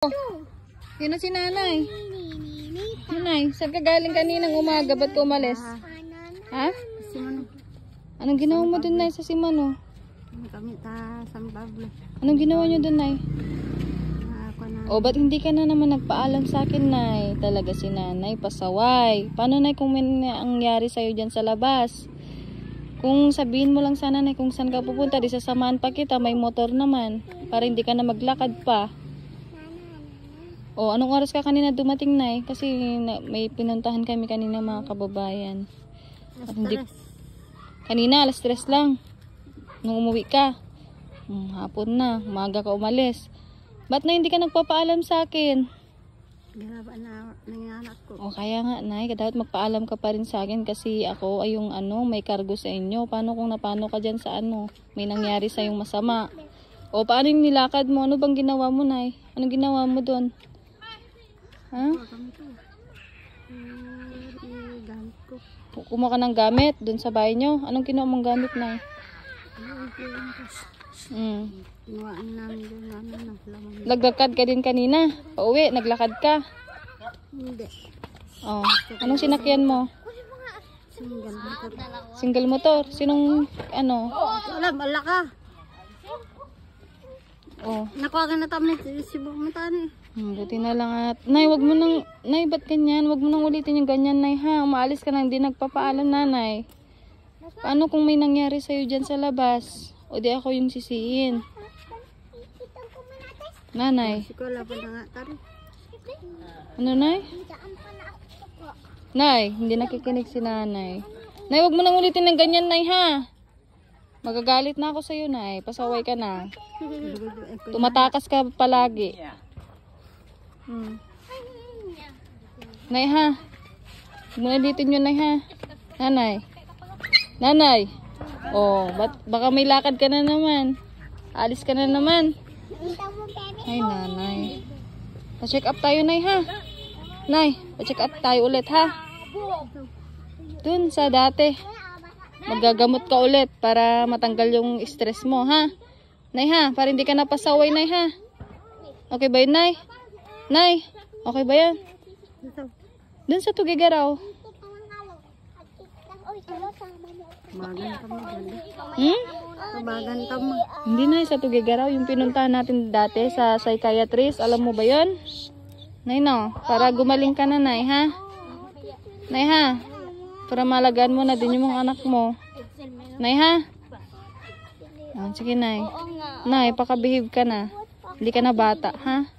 Yun na si nanay. Nanay, saan ka galing kaninang umaga? Ba't ka umalis? Ha? Simano. Anong ginawa mo dun, Nay, sa Simano? Kami ta San Pablo. Anong ginawa nyo dun, Nay? Ako na. O, ba't hindi ka na naman nagpaalam sa akin, Nay? Talaga si nanay, pasaway. Paano, Nay, kung may nangyari sa'yo dyan sa labas? Kung sabihin mo lang sana, Nay, kung saan ka pupunta, di sasamahan pa kita, may motor naman. Para hindi ka na maglakad pa. O, anong oras ka kanina dumating, Nay? Kasi may pinuntahan kami kanina mga kababayan. At hindi, kanina, alas 3 lang. Nung umuwi ka. Hapon na, umaga ka umalis. Ba't na hindi ka nagpapaalam sa akin? Ginaba na ng anak ko. O, kaya nga, Nay, dapat magpaalam ka pa rin sa akin kasi ako ay yung may cargo sa inyo. Paano kung napano ka dyan sa may nangyari sa yung masama? O, paano yung nilakad mo? Ano bang ginawa mo, Nay? Anong ginawa mo doon? Ha? Gamit ko. Kumuha ka ng gamit doon sa bahay nyo. Anong kinuha mong gamit, Nay? Kinuhaan namin doon. Naglakad ka din kanina. Pauwi, naglakad ka. Hindi. Oh, anong sinakyan mo? Single motor. Single motor. Sinong Wala, bala ka. Oh, Nakuha ka na tamo ni Sibuk Matani. buti na lang at Nay, wag mo nang ba't ganyan? Wag mo nang ulitin yung ganyan, Nay, ha. Umaalis ka nang di nagpapaalam, nanay. Paano kung may nangyari sa'yo dyan sa labas? O di ako yung sisihin. Nanay. Sikola pa na nga tari. Ano, Nay? Nay, hindi nakikinig si nanay. Nay, wag mo nang ulitin ng ganyan, Nay, ha. Magagalit na ako sa'yo, Nay. Pasaway ka na. Tumatakas ka palagi. Nay, ha. Huwag mo na dito nyo, Nay, ha. Nanay. Nanay. Oh, baka may lakad ka na naman. Alis ka na naman. Ay, nanay. Pa-check up tayo, Nay, ha. Nay, pa-check up tayo ulit, ha. Dun sa dati. Magagamot ka ulit para matanggal yung stress mo, ha. Nay, ha, para hindi ka napasaway, Nay, ha. Okay ba yun, Nay? Nay, okay ba yan? Dun sa Tugigaraw. Bagan tamo. Bagan tamo. Hindi, Nay, sa Tugigaraw. Yung pinuntahan natin dati sa psychiatrist. Alam mo ba yun? Nay, no? Para gumaling ka na, Nay, ha? Nay, ha? Para malagaan mo na din yung mga anak mo. Nay, ha? Sige, Nay. Nay, pakabehave ka na. Hindi ka na bata, ha?